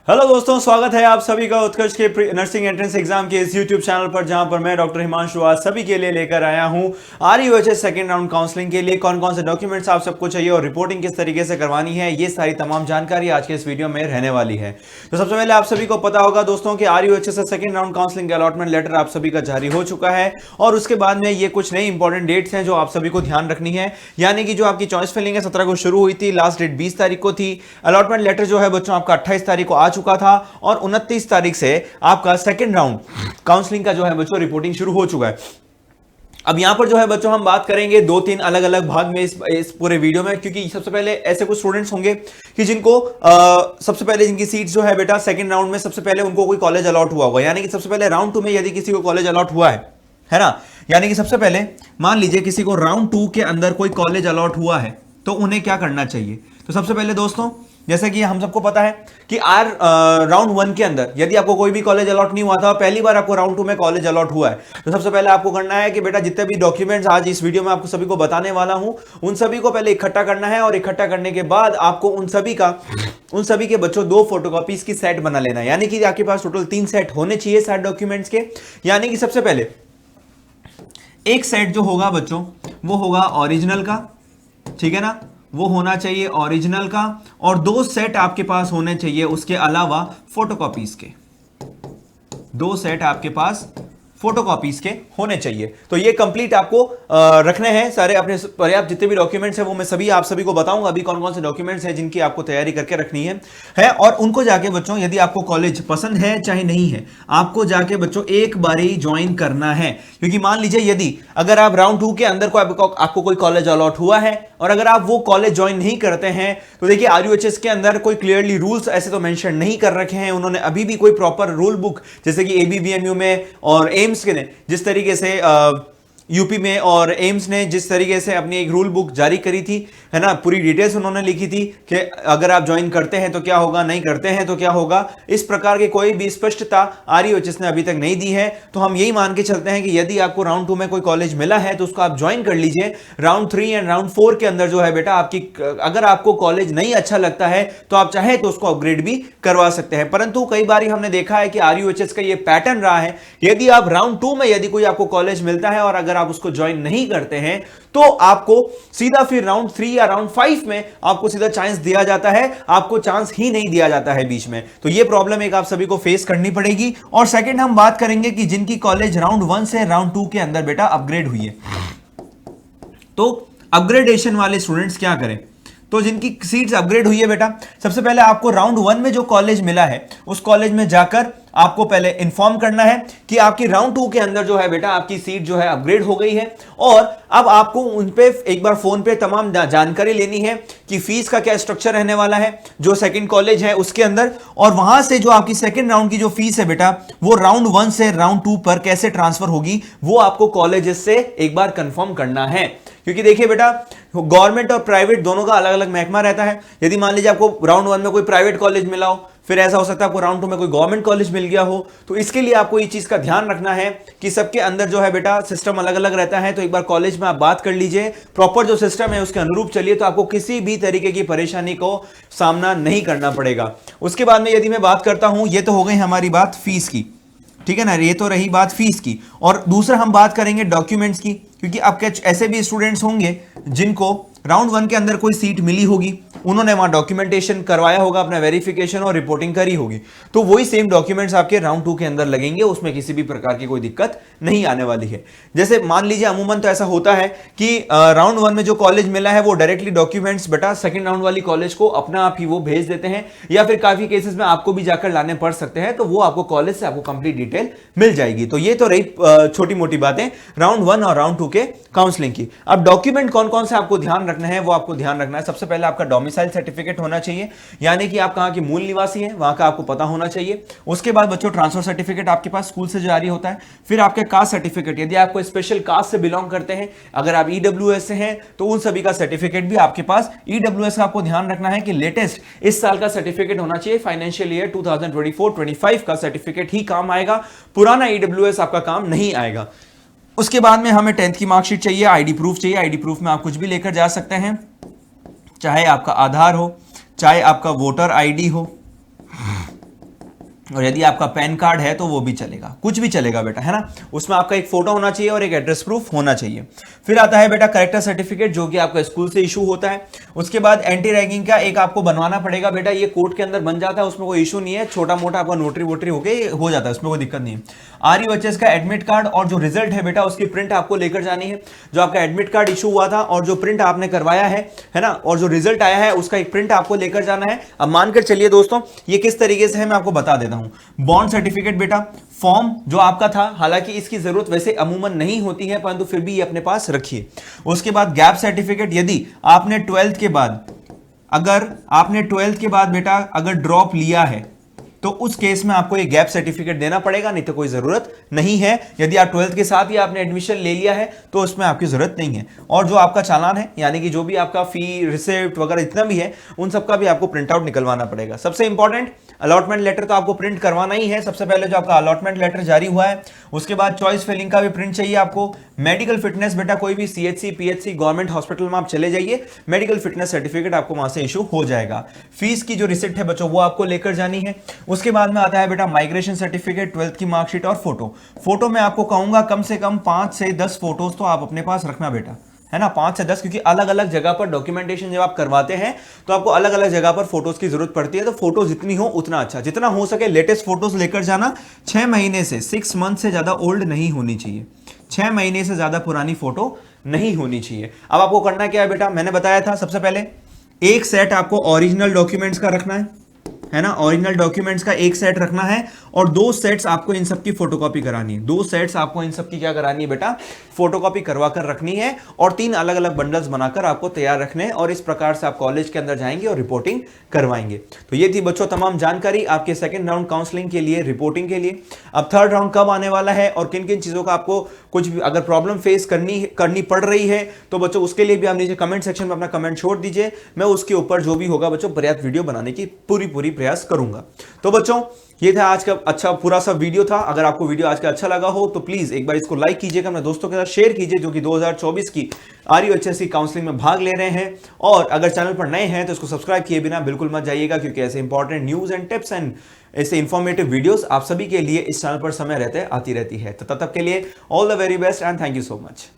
Hello दोस्तों, स्वागत है आप सभी का उत्कर्ष के नर्सिंग एंट्रेंस एग्जाम के इस यूट्यूब चैनल पर, जहां पर मैं डॉक्टर हिमांशु आज सभी के लिए लेकर आया हूं आरयूएचएस सेकंड राउंड काउंसलिंग के लिए कौन कौन से डॉक्यूमेंट्स आप सबको चाहिए और रिपोर्टिंग किस तरीके से करवानी है, ये सारी तमाम जानकारी आज के इस वीडियो में रहने वाली है। तो सबसे पहले आप सभी को पता होगा दोस्तों कि आरयूएचएस सेकंड राउंड काउंसलिंग का अलॉटमेंट लेटर आप सभी का जारी हो चुका है और उसके बाद में ये कुछ नई इंपॉर्टेंट डेट्स हैं जो आप सभी को ध्यान रखनी है। यानी कि जो आपकी चॉइस फिलिंग है 17 को शुरू हुई थी, लास्ट डेट 20 तारीख को थी। अलॉटमेंट लेटर जो है बच्चों आपका 28 तारीख को आ चुका था और 29 तारीख से आपका सेकंड राउंड काउंसलिंग का जो है बच्चों रिपोर्टिंग शुरू हो चुका है। अब यहां पर जो है बच्चों हम बात करेंगे दो तीन अलग अलग भाग में इस पूरे वीडियो में, क्योंकि सबसे पहले ऐसे कुछ स्टूडेंट्स होंगे कि जिनको सबसे पहले जिनकी सीट्स जो है बेटा सेकंड राउंड में सबसे पहले उनको कोई कॉलेज अलॉट हुआ होगा। यानी कि सबसे पहले राउंड 2 में यदि किसी को कॉलेज अलॉट हुआ है ना, यानी कि सबसे पहले मान लीजिए किसी को राउंड 2 के अंदर कोई कॉलेज अलॉट हुआ है तो उन्हें क्या करना चाहिए। तो सबसे पहले दोस्तों, जैसे कि हम सबको पता है कि राउंड 1 के अंदर यदि आपको कोई भी कॉलेज अलॉट नहीं हुआ था, पहली बार आपको राउंड 2 में कॉलेज अलॉट हुआ है, तो सबसे पहले आपको करना है कि बेटा जितने भी डॉक्यूमेंट्स आज इस वीडियो में आपको सभी को बताने वाला हूं उन सभी को पहले इकट्ठा करना है और इकट्ठा करने के बाद आपको उन सभी के बच्चों 2 फोटोकॉपीज की सेट बना लेना है। यानी कि आपके पास टोटल 3 सेट होने चाहिए सारे डॉक्यूमेंट्स के। यानी कि सबसे पहले एक सेट जो होगा बच्चों वो होगा ओरिजिनल का, ठीक है ना, वो होना चाहिए ओरिजिनल का, और 2 सेट आपके पास होने चाहिए उसके अलावा फोटोकॉपीज के। 2 सेट आपके पास फोटोकॉपीज के होने चाहिए। तो ये कंप्लीट आपको रखने हैं सारे अपने पर्याप्त जितने भी डॉक्यूमेंट्स हैं वो मैं सभी आप सभी को बताऊंगा अभी कौन कौन से डॉक्यूमेंट्स हैं जिनकी आपको तैयारी करके रखनी है और उनको जाके बच्चों यदि आपको कॉलेज पसंद है चाहे नहीं है, आपको जाके बच्चों एक बारी ज्वाइन करना है। क्योंकि मान लीजिए यदि अगर आप राउंड 2 के अंदर आपको कोई कॉलेज अलॉट हुआ है और अगर आप वो कॉलेज ज्वाइन नहीं करते हैं तो देखिए आरयूएचएस के अंदर कोई क्लियरली रूल्स ऐसे तो मेंशन नहीं कर रखे हैं उन्होंने अभी भी कोई प्रॉपर रूल बुक, जैसे कि एबीवीएमयू में और एम्स के ने जिस तरीके से यूपी में और एम्स ने जिस तरीके से अपनी एक रूल बुक जारी करी थी, है ना, पूरी डिटेल्स उन्होंने लिखी थी कि अगर आप ज्वाइन करते हैं तो क्या होगा, नहीं करते हैं तो क्या होगा। इस प्रकार की कोई भी स्पष्टता आरयूएचएस ने अभी तक नहीं दी है। तो हम यही मान के चलते हैं कि यदि आपको राउंड 2 में कोई कॉलेज मिला है तो उसको आप ज्वाइन कर लीजिए। राउंड 3 एंड राउंड 4 के अंदर जो है बेटा आपकी अगर आपको कॉलेज नहीं अच्छा लगता है तो आप चाहे तो उसको अपग्रेड भी करवा सकते हैं। परंतु कई बार हमने देखा है कि आरयूएचएस का यह पैटर्न रहा है, यदि आप राउंड 2 में यदि कोई आपको कॉलेज मिलता है और अगर आप उसको ज्वाइन नहीं करते हैं तो आपको सीधा फिर राउंड 3 या राउंड 5 में आपको सीधा चांस दिया जाता है, आपको चांस ही नहीं दिया जाता है बीच में। तो यह प्रॉब्लम एक आप सभी को फेस करनी पड़ेगी। और सेकंड हम बात करेंगे कि जिनकी कॉलेज राउंड 1 से राउंड 2 के अंदर बेटा अपग्रेड हुई है, तो अपग्रेडेशन वाले स्टूडेंट्स क्या करें। तो जिनकी सीट्स अपग्रेड हुई है बेटा, सबसे पहले आपको राउंड 1 में जो कॉलेज मिला है उस कॉलेज में जाकर आपको पहले इंफॉर्म करना है कि आपकी राउंड 2 के अंदर जो है बेटा आपकी सीट जो है अपग्रेड हो गई है और अब आपको उन पे एक बार फोन पे तमाम जानकारी लेनी है कि फीस का क्या स्ट्रक्चर रहने वाला है जो सेकंड कॉलेज है उसके अंदर, और वहां से जो आपकी सेकंड राउंड की जो फीस है बेटा वो राउंड 1 से राउंड 2 पर कैसे ट्रांसफर होगी वो आपको कॉलेजेस से एक बार कंफर्म करना है। क्योंकि देखिए बेटा गवर्नमेंट और प्राइवेट दोनों का अलग अलग महकमा रहता है। यदि मान लीजिए आपको राउंड 1 में कोई प्राइवेट कॉलेज मिला हो, फिर ऐसा हो सकता है आपको राउंड 2 में कोई गवर्नमेंट कॉलेज मिल गया हो, तो इसके लिए आपको ये चीज का ध्यान रखना है कि सबके अंदर जो है बेटा सिस्टम अलग अलग रहता है। तो एक बार कॉलेज में आप बात कर लीजिए, प्रॉपर जो सिस्टम है उसके अनुरूप चलिए, तो आपको किसी भी तरीके की परेशानी को सामना नहीं करना पड़ेगा। उसके बाद में यदि मैं बात करता हूं, ये तो हो गई हमारी बात फीस की, ठीक है ना, ये तो रही बात फीस की। और दूसरा हम बात करेंगे डॉक्यूमेंट्स की, क्योंकि आपके ऐसे भी स्टूडेंट्स होंगे जिनको राउंड 1 के अंदर कोई सीट मिली होगी, उन्होंने वहां डॉक्यूमेंटेशन करवाया होगा, अपना वेरिफिकेशन और रिपोर्टिंग करी होगी, तो वही सेम डॉक्यूमेंट्स आपके राउंड 2 के अंदर लगेंगे, उसमें किसी भी प्रकार की कोई दिक्कत नहीं आने वाली है। जैसे मान लीजिए अमूमन तो ऐसा होता है कि राउंड 1 में जो कॉलेज मिला है वो डायरेक्टली डॉक्यूमेंट्स बेटा सेकंड राउंड वाली कॉलेज को अपना आप ही वो भेज देते हैं, या फिर काफी केसेस में आपको भी जाकर लाने पड़ सकते हैं, तो वो आपको कॉलेज से आपको कंप्लीट डिटेल मिल जाएगी। तो ये तो रही छोटी मोटी बातें राउंड 1 और राउंड 2 के काउंसलिंग की। अब डॉक्यूमेंट कौन कौन से आपको ध्यान रखना है वो आपको ध्यान रखना है। सबसे पहले आपका डोमिसाइल सर्टिफिकेट होना चाहिए, यानी कि आप कहां के मूल निवासी हैं वहां का आपको पता होना चाहिए। उसके बाद बच्चों ट्रांसफर सर्टिफिकेट आपके पास स्कूल से जारी होता है। फिर आपके कास्ट सर्टिफिकेट, यदि आप कोई स्पेशल कास्ट से बिलोंग करते हैं, अगर आप ईडब्ल्यूएस से हैं तो उन सभी का सर्टिफिकेट भी आपके पास। ईडब्ल्यूएस का आपको ध्यान रखना है कि लेटेस्ट इस साल का सर्टिफिकेट होना चाहिए, फाइनेंशियल ईयर 2024-25 का सर्टिफिकेट ही काम आएगा, पुराना ईडब्ल्यूएस आपका काम नहीं आएगा। उसके बाद में हमें 10th की मार्कशीट चाहिए, आईडी प्रूफ चाहिए। आईडी प्रूफ में आप कुछ भी लेकर जा सकते हैं, चाहे आपका आधार हो, चाहे आपका वोटर आईडी हो, और यदि आपका पैन कार्ड है तो वो भी चलेगा, कुछ भी चलेगा बेटा, है ना। उसमें आपका एक फोटो होना चाहिए और एक एड्रेस प्रूफ होना चाहिए। फिर आता है बेटा करेक्टर सर्टिफिकेट, जो कि आपका स्कूल से इशू होता है। उसके बाद एंटी रैगिंग का एक आपको बनवाना पड़ेगा बेटा, ये कोर्ट के अंदर बन जाता है, उसमें कोई इशू नहीं है, छोटा मोटा आपका नोटरी वोटरी हो जाता है, उसमें कोई दिक्कत नहीं है। RUHS का एडमिट कार्ड और जो रिजल्ट है बेटा उसकी प्रिंट आपको लेकर जानी है। जो आपका एडमिट कार्ड इशू हुआ था और जो प्रिंट आपने करवाया है ना, और जो रिजल्ट आया है उसका एक प्रिंट आपको लेकर जाना है। अब मानकर चलिए दोस्तों ये किस तरीके से है मैं आपको बता देता हूं। बॉन्ड सर्टिफिकेट बेटा, फॉर्म जो आपका था, हालांकि इसकी जरूरत वैसे अमूमन नहीं होती है, परंतु फिर भी ये अपने पास रखिए। उसके बाद गैप सर्टिफिकेट, यदि आपने 12th के बाद बेटा अगर ड्रॉप लिया है तो उस केस में आपको ये गैप सर्टिफिकेट देना पड़ेगा, नहीं तो कोई जरूरत नहीं है। यदि आप 12th के साथ ही आपने एडमिशन ले लिया है तो उसमें आपकी जरूरत नहीं है। और जो आपका चालान है, यानी कि जो भी आपका फी रिसिप्ट वगैरह जितना भी है, उन सबका भी आपको प्रिंट आउट निकलवाना पड़ेगा। सबसे इंपॉर्टेंट अलॉटमेंट लेटर तो आपको प्रिंट करवाना ही है। सबसे पहले जो आपका अलॉटमेंट लेटर जारी हुआ है, उसके बाद चॉइस फिलिंग का भी प्रिंट चाहिए आपको। मेडिकल फिटनेस बेटा, कोई भी CHC PHC गवर्नमेंट हॉस्पिटल में आप चले जाइए, मेडिकल फिटनेस सर्टिफिकेट आपको वहां से इशू हो जाएगा। फीस की जो रिसिप्ट है बच्चों वो आपको लेकर जानी है। उसके बाद में आता है बेटा माइग्रेशन सर्टिफिकेट, 12th की मार्कशीट और फोटो में आपको कहूंगा कम से कम 5 से 10 फोटोज तो आप अपने पास रखना बेटा, है ना, 5 से 10, क्योंकि अलग अलग जगह पर डॉक्यूमेंटेशन जब आप करवाते हैं तो आपको अलग अलग जगह पर फोटोज की जरूरत पड़ती है। तो फोटो जितनी हो उतना अच्छा, जितना हो सके लेटेस्ट फोटोज लेकर जाना। 6 महीने से 6 मंथ से ज्यादा ओल्ड नहीं होनी चाहिए, 6 महीने से ज्यादा पुरानी फोटो नहीं होनी चाहिए। अब आपको करना क्या है बेटा, मैंने बताया था सबसे पहले एक सेट आपको ओरिजिनल डॉक्यूमेंट्स का रखना है ना, ओरिजिनल डॉक्यूमेंट्स का एक सेट रखना है, और 2 सेट्स आपको इन सब की फोटोकॉपी करानी है। 2 सेट्स आपको इन सब की क्या करानी है बेटा, फोटोकॉपी करवा कर रखनी है, और 3 अलग अलग बंडल्स बनाकर आपको तैयार रखने हैं। और इस प्रकार से आप कॉलेज के अंदर जाएंगे और रिपोर्टिंग करवाएंगे। तो ये थी बच्चों तमाम जानकारी आपके सेकंड राउंड काउंसलिंग के लिए, रिपोर्टिंग के लिए। अब थर्ड राउंड कब आने वाला है और किन किन चीजों का आपको कुछ भी अगर प्रॉब्लम फेस करनी पड़ रही है तो बच्चों उसके लिए भी आप नीचे कमेंट सेक्शन में अपना कमेंट छोड़ दीजिए। मैं उसके ऊपर जो भी होगा बच्चों पर्याप्त वीडियो बनाने की पूरी प्रयास करूंगा। तो बच्चों ये था आज का अच्छा पूरा सा वीडियो था। अगर आपको वीडियो आज का अच्छा लगा हो तो प्लीज एक बार इसको लाइक कीजिएगा, अपने दोस्तों के साथ शेयर कीजिए जो कि 2024 की RUHS की काउंसलिंग में भाग ले रहे हैं। और अगर चैनल पर नए हैं तो इसको सब्सक्राइब किए बिना बिल्कुल मत जाइएगा, क्योंकि ऐसे important news and tips and ऐसे इंफॉर्मेटिव वीडियोस आप सभी के लिए इस चैनल पर समय रहते आती रहती है। तो तब तक के लिए all the very best and thank you so much.